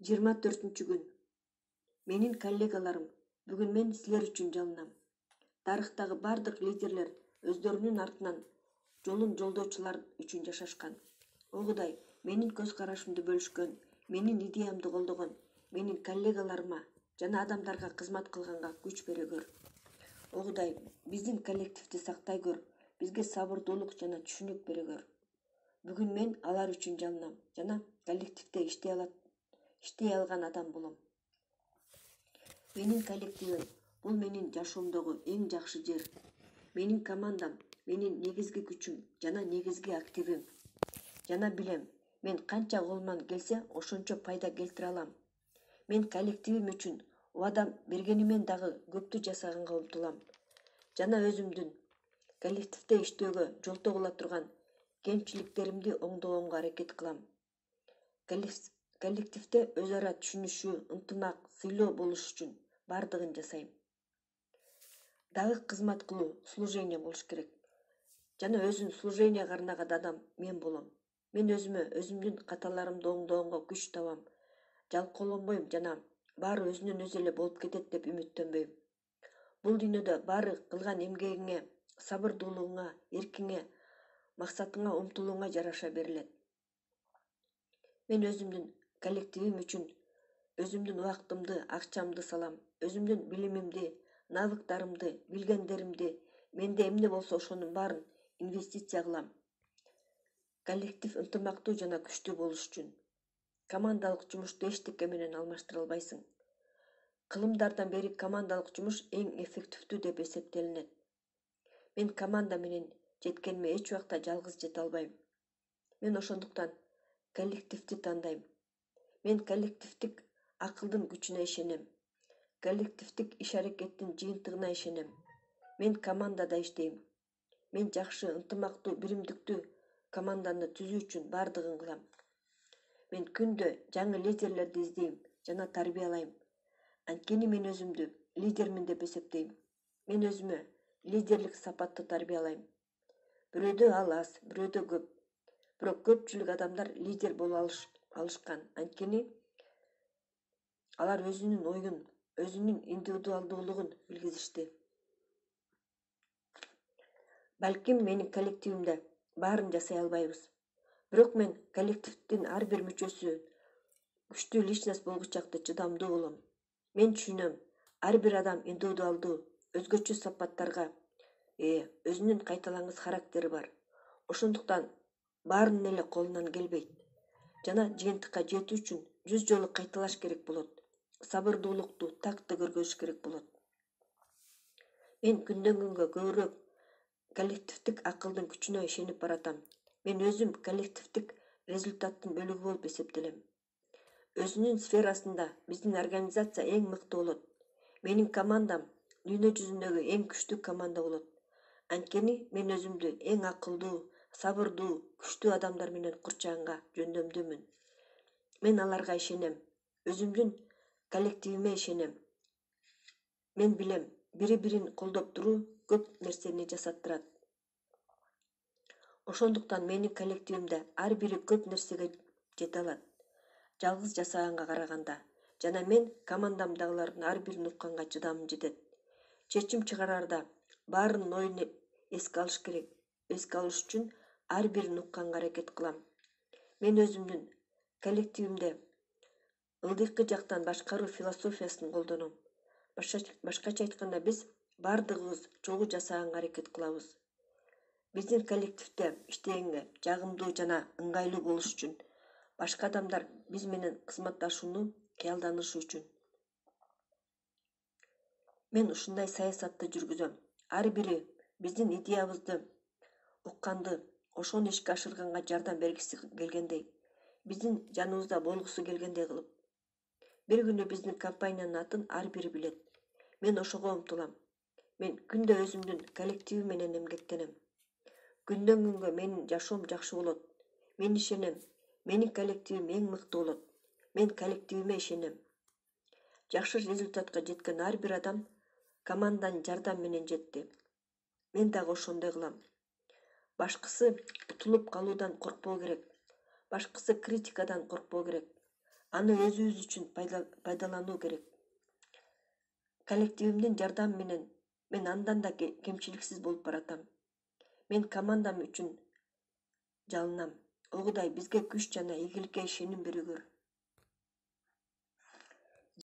24 gün. Менин коллегаларым, бүгүн мен силер үчүн жалынам. Тарыхтагы бардык лидерлер өздөрүнүн артынан жолун жолдоочулар үчүн жашашкан. О Кудай, менин көз карашымды бөлүшкөн, менин идеямды колдогон, менин коллегаларыма жана адамдарга кызмат кылганга күч бере көр. О Кудай, биздин коллективди сактай көр, бизге сабырдуулук жана түшүнүк бере көр. Бүгүн мен алар үчүн жалынам жана коллективде иштей алган адам болом. Менин коллективим бул менин жашоомдогу эң жакшы жер. Менин командам менин негизги күчүм жана негизги активим. Жана билем, мен канча колуман келсе ошончо пайда келтире алам. Мен коллективим үчүн убада бергенимен дагы көптү жасаганга умтулам. Жана өзүмдүн коллективде иштөөгө жолтоо кыла турган кемчиликтеримди оңдогонго аракет кылам. Коллективде өз ара түшүнүшүү, ынтымак, сыйлоо болуш үчүн бардыгын жасайм. Дагы кызмат кылуу, служение болуш керек. Жана өзүн служенияга арнаган адам мен болом. Мен өзүмдүн каталарымды оңдогонго күч табам. Жалкоолонбойм жана баары өзүнөн өзү эле болуп кетет деп үмүттөнбөйм. Бул дүйнөдө баары кылган эмгегиңе, сабырдуулугуңа, эркиңе, максатыңа умтулууңа жараша берилет. Мен өзүмдүн коллективим үчүн өзүмдүн убактымды, акчамды салам. Өзүмдүн билимимди, навыктарымды, билгендеримди, менде эмне болсо ошонун баарын инвестиция кылам. Коллектив ынтымактуу жана күчтүү болуш үчүн. Командалык жумушту эчтеке менен алмаштыра албайсың. Кылымдардан бери командалык жумуш эң эффективдүү деп эсептелинет. Мен команда менен жеткениме эч убакта жалгыз жете албайм. Мен ошондуктан коллективди тандайм. Мен коллективдик акылдын күчүнө ишенем. Коллективдик иш-аракеттин жыйынтыгына ишенем. Мен командада иштейм. Мен жакшы, ынтымактуу, биримдиктүү команданы түзүү үчүн бардыгын кылам. Мен күндө жаңы лидерлерди издейм жана тарбиялайм. Анткени мен өзүмдү лидермин деп эсептейм. Мен өзүмө лидерлик сапатты тарбиялайм. Бирөөдө ал аз, бирөөдө көп. Бирок көпчүлүк адамдар лидер боло алышкан. Анткени алар өзүнүн оюн, өзүнүн индивидуалдуулугун билгизишти. Балким менин коллективимде баарын жасай албайбыз. Бирок мен коллективдин ар бир мүчөсү күчтүү личность болгучакты чыдамдуу болом. Мен түшүнөм, ар бир адам индивидуалдуу, өзгөчө сапаттарга өзүнүн кайталангыс характери бар. Ошондуктан баарынын эле колунан келбейт. Жана жыйынтыкка жетүү үчүн 100 жолу кайталаш керек болот. Сабырдуулукту, тактты көргөзүш керек болот. Мен күндөн күнгө көбүрөөк коллективдик акылдын күчүнө ишенип баратам. Мен өзүм коллективдик результаттын бөлүгү болуп эсептелем. Өзүнүн сферасында биздин организация эң мыкты болот. Менин командам дүйнө жүзүндөгү эң күчтүү команда болот. Анткени мен өзүмдү эң акылдуу, сабырдуу, күчтүү адамдар менен курчаганга жөндөмдүүмүн. Мен аларга ишенем. Өзүмдүн коллективиме ишенем. Мен билем, бири-бирин колдоп туруу көп нерсени жасаттырат. Ошондуктан менин коллективимде ар бири көп нерсеге жете алат. Жалгыз жасаганга караганда. Жана мен командамдагылардын ар бирин укканга чыдамым жетет. Чечим чыгарарда баарынын оюн эске алыш керек. Эске алыш үчүн ар бирин укканга аракет кылам. Мен өзүмдүн коллективимде ылдыйкы жактан башкаруу философиясын колдоном. Башкача айтканда биз бардыгыбыз чогуу жасаганга аракет кылабыз. Биздин коллективде иштегенге жагымдуу жана ыңгайлуу болуш үчүн, башка адамдар биз менен кызматташууну кыялданышы үчүн. Мен ушундай саясатты жүргүзөм. Ар бири биздин идеябызды укканды, ошону ишке ашырганга жардам бергиси келгендей, биздин жаныбызда болгусу келгендей кылып. Бир күнү биздин компаниянын атын ар бири билет. Мен ошого умтулам. Мен күндө өзүмдүн коллективим менен эмгектенем. Күндөн күнгө менин жашоом жакшы болот. Мен ишенем, менин коллективим эң мыкты болот. Мен коллективиме ишенем. Жакшы результатка жеткен ар бир адам команданын жардамы менен жетти. Мен дагы ошондой кылам. Башкысы утулуп калуудан коркпоо керек. Башкысы критикадан коркпоо керек. аны өзүбүз үчүн пайдалануу керек. Коллективимдин жардамы менен мен андан да кемчиликсиз болуп баратам. Мен командам үчүн жалынам. Огудай, бизге күч жана ийгиликке ишеним берүүгө